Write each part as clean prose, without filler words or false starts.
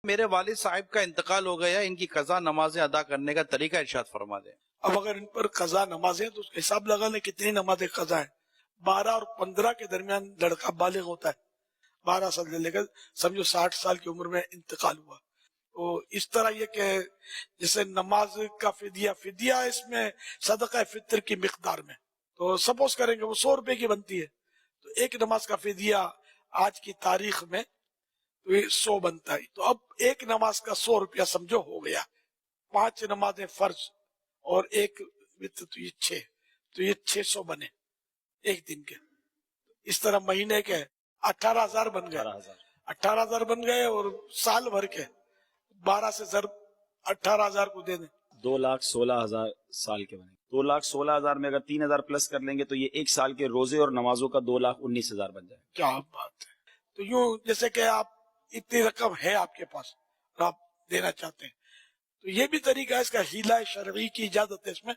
میرے والد صاحب کا انتقال ہو گیا، ان کی قضا نمازیں ادا کرنے کا طریقہ ارشاد فرما دیں۔ اب اگر ان پر قضا نمازیں تو اس کا حساب لگا لیں کتنی نمازیں قضا ہیں۔ 12 اور 15 کے درمیان لڑکا بالغ ہوتا ہے، 12 سال سے لے کر سمجھو 60 سال کی عمر میں انتقال ہوا۔ تو اس طرح یہ کہ جیسے نماز کا فدیہ اس میں صدقہ فطر کی مقدار میں، تو سپوز کریں گے وہ 100 روپے کی بنتی ہے، تو ایک نماز کا فدیہ آج کی تاریخ میں تو یہ 100 بنتا ہے۔ تو اب ایک نماز کا 100 روپیہ سمجھو ہو گیا، 5 نمازیں فرض اور ایک وتر، تو یہ 6، تو یہ 600 بنے ایک دن کے۔ اس طرح مہینے کے 18,000 بن گئے، 18,000 بن گئے، اور سال بھر کے 12 سے ضرب 18,000 کو دے دیں، 2,16,000 سال کے بنے۔ 2,16,000 میں اگر 3,000 پلس کر لیں گے تو یہ ایک سال کے روزے اور نمازوں کا 2,19,000 بن جائے۔ کیا بات ہے! تو یوں جیسے کہ آپ اتنی رقم ہے آپ کے پاس اور آپ دینا چاہتے ہیں، تو یہ بھی طریقہ ہے، اس کا ہیلہ شرعی کی اجازت ہے اس میں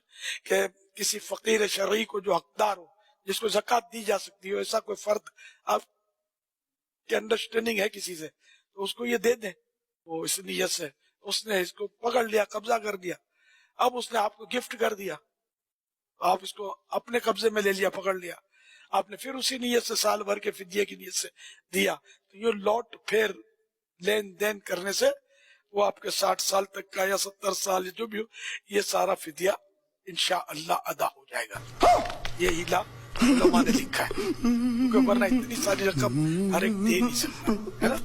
کہ کسی فقیر شرعی کو جو حقدار ہو، جس کو زکوٰۃ دی جا سکتی ہو، ایسا کوئی فرد آپ کی انڈرسٹینڈنگ ہے کسی سے، تو اس کو یہ دے دیں۔ وہ اس نیت سے اس نے اس کو پکڑ لیا، قبضہ کر دیا، اب اس نے آپ کو گفٹ کر دیا، آپ اس کو اپنے قبضے میں لے لیا، پکڑ لیا، آپ نے پھر اسی نیت سے سال بھر کے فدیے کی نیت سے دیا، تو یہ لوٹ پھر لین دین کرنے سے وہ آپ کے 60 سال تک کا یا 70 سال جو بھی ہو، یہ سارا فدیہ انشاءاللہ ادا ہو جائے گا۔ یہ ہیلا علماء نے لکھا ہے، کیونکہ ورنہ اتنی ساری رقم ہر ایک دے نہیں سکتا ہے نا،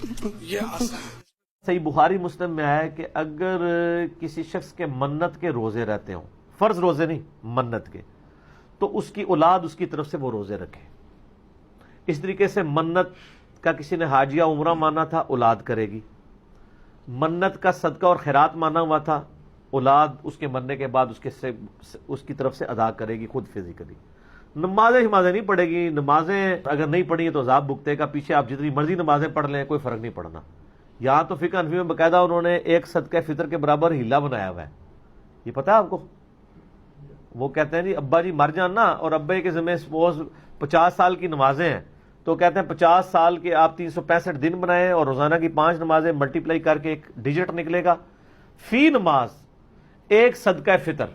یہ آسان ہے۔ صحیح بخاری مسلم میں آیا ہے کہ اگر کسی شخص کے منت کے روزے رہتے ہوں، فرض روزے نہیں، منت کے، تو اس کی اولاد اس کی طرف سے وہ روزے رکھے۔ اس طریقے سے منت کا کسی نے حاجیہ عمرہ مانا تھا، اولاد کرے گی۔ منت کا صدقہ اور خیرات مانا ہوا تھا، اولاد اس کے مرنے کے بعد اس کی طرف سے ادا کرے گی خود فزیکلی۔ نمازیں نہیں پڑھے گی، نمازیں اگر نہیں پڑھی ہیں تو عذاب بھگتے گا، پیچھے آپ جتنی مرضی نمازیں پڑھ لیں کوئی فرق نہیں پڑنا۔ یہاں تو فقہ حنفی میں باقاعدہ انہوں نے ایک صدقہ فطر کے برابر ہیلا بنایا ہوا ہے، یہ پتہ ہے آپ کو؟ وہ کہتے ہیں جی ابا جی مر جانا اور ابے کے ذمہ سپوز 50 سال کی نمازیں ہیں، تو کہتے ہیں 50 سال کے آپ 365 دن بنائیں اور روزانہ کی 5 نمازیں ملٹیپلائی کر کے ایک ڈیجٹ نکلے گا، فی نماز ایک صدقہ فطر،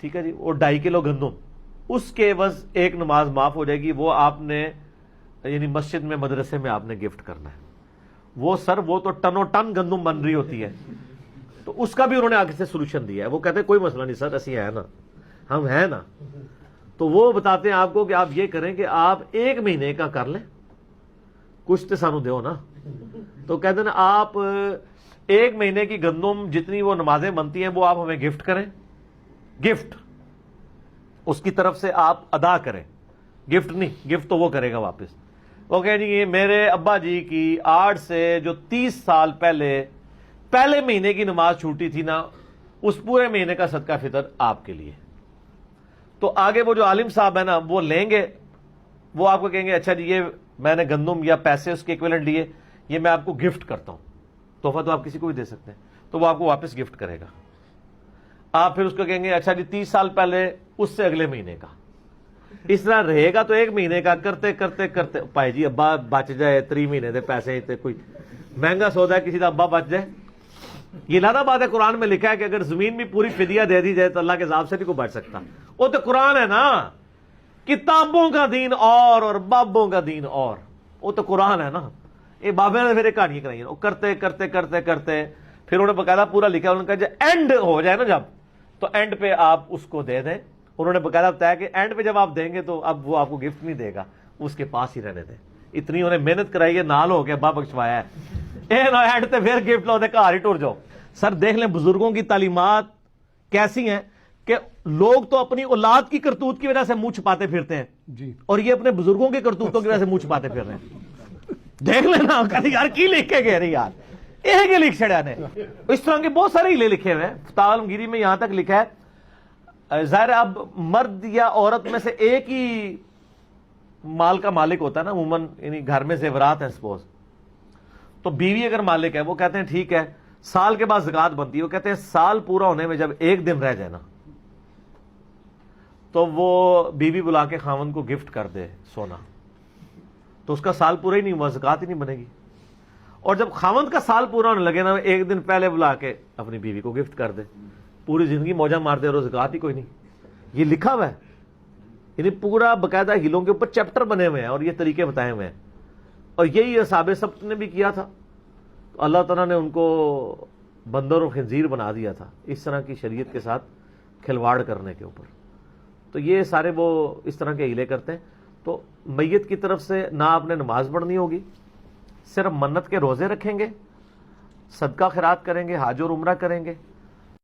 ٹھیک ہے جی، اور 2.5 کلو گندم، اس کے عوض ایک نماز معاف ہو جائے گی، وہ آپ نے یعنی مسجد میں مدرسے میں آپ نے گفٹ کرنا ہے۔ وہ سر وہ تو ٹنوں ٹن گندم بن رہی ہوتی ہے، تو اس کا بھی انہوں نے آگے سے سولوشن دیا ہے۔ وہ کہتے ہیں کوئی مسئلہ نہیں سر، اسی ہے نا، ہم ہیں نا، تو وہ بتاتے ہیں آپ کو کہ آپ یہ کریں کہ آپ 1 مہینے کا کر لیں، کچھ تو سانو دیو نا، تو کہتے ہیں آپ 1 مہینے کی گندم جتنی وہ نمازیں بنتی ہیں وہ آپ ہمیں گفٹ کریں، گفٹ اس کی طرف سے آپ ادا کریں، گفٹ نہیں، گفٹ تو وہ کرے گا واپس۔ وہ کہیں جی میرے ابا جی کی 8 سے جو 30 سال پہلے مہینے کی نماز چھوٹی تھی نا، اس پورے مہینے کا صدقہ فطر آپ کے لیے۔ تو آگے وہ جو عالم صاحب ہیں نا وہ لیں گے، وہ آپ کو کہیں گے اچھا جی یہ میں نے گندم یا پیسے اس کے ایکویلنٹ لیے، یہ میں آپ کو گفٹ کرتا ہوں، تحفہ تو آپ کسی کو بھی دے سکتے ہیں، تو وہ آپ کو واپس گفٹ کرے گا۔ آپ پھر اس کو کہیں گے اچھا جی 30 سال پہلے اس سے اگلے مہینے کا، اس طرح رہے گا۔ تو 1 مہینے کا کرتے کرتے کرتے پائے جی ابا بچ جائے 3 مہینے دے پیسے، تے کوئی مہنگا سودا ہے کسی کا ابا بچ جائے، یہ لانا بات ہے۔ قرآن میں لکھا ہے کہ اگر زمین بھی پوری فدیہ دے دی جائے تو اللہ کے عذاب سے بھی کوئی بچ سکتا، وہ تو قرآن ہے نا، کتابوں کا دین اور بابوں کا دین اور، وہ تو قرآن ہے نا۔ یہ بابے نے پھر ایک کہانی کرائی ہے، وہ کرتے کرتے کرتے کرتے پھر انہوں نے باقاعدہ پورا لکھا، انہوں نے کہا جب اینڈ ہو جائے نا جب، تو اینڈ پہ آپ اس کو دے دیں۔ انہوں نے باقاعدہ بتایا کہ اینڈ پہ جب آپ دیں گے تو اب وہ آپ کو گفٹ نہیں دے گا، اس کے پاس ہی رہنے دیں۔ اتنی انہیں محنت کرائی ہے، نال ہو کے ابا بخشوایا ہے، اے نا اینڈ تے پھر گفٹ لو دے گھر ہی ٹر جاؤ۔ سر دیکھ لیں بزرگوں کی تعلیمات کیسی ہیں کہ لوگ تو اپنی اولاد کی کرتوت کی وجہ سے منہ چھپاتے پھرتے ہیں جی، اور یہ اپنے بزرگوں کی کرتوتوں کی وجہ سے منہ چھپاتے پھر رہے ہیں۔ دیکھ لینا کہتے یار کی لکھ کے گئے رہے یار، یہ کہ لکھ چھڑیا نے۔ اس طرح کے بہت سارے ہیلے لکھے ہوئے ہیں، فتاوی عالمگیری میں یہاں تک لکھا ہے، ظاہر اب مرد یا عورت میں سے ایک ہی مال کا مالک ہوتا ہے نا عموماً، یعنی گھر میں زیورات ہیں سپوز، تو بیوی اگر مالک ہے وہ کہتے ہیں ٹھیک ہے سال کے بعد زکوٰۃ بنتی ہے، وہ کہتے ہیں سال پورا ہونے میں جب 1 دن رہ جائے نا تو وہ بیوی بلا کے خاوند کو گفٹ کر دے سونا، تو اس کا سال پورا ہی نہیں ہوا، زکوٰۃ ہی نہیں بنے گی۔ اور جب خاوند کا سال پورا ہونے لگے نا، ایک دن پہلے بلا کے اپنی بیوی کو گفٹ کر دے، پوری زندگی موجہ مارتے رہو، زکات ہی کوئی نہیں. یہ لکھا ہوا ہے، یعنی پورا باقاعدہ ہیلوں کے اوپر چیپٹر بنے ہوئے ہیں اور یہ طریقے بتائے ہوئے ہیں. اور یہی اصحاب سبت نے بھی کیا تھا، تو اللہ تعالیٰ نے ان کو بندر اور خنزیر بنا دیا تھا اس طرح کی شریعت کے ساتھ کھلواڑ کرنے کے اوپر. تو یہ سارے وہ اس طرح کے ہیلے کرتے ہیں. تو میت کی طرف سے نہ آپ نے نماز پڑھنی ہوگی، صرف منت کے روزے رکھیں گے، صدقہ خیرات کریں گے، حج اور عمرہ کریں گے،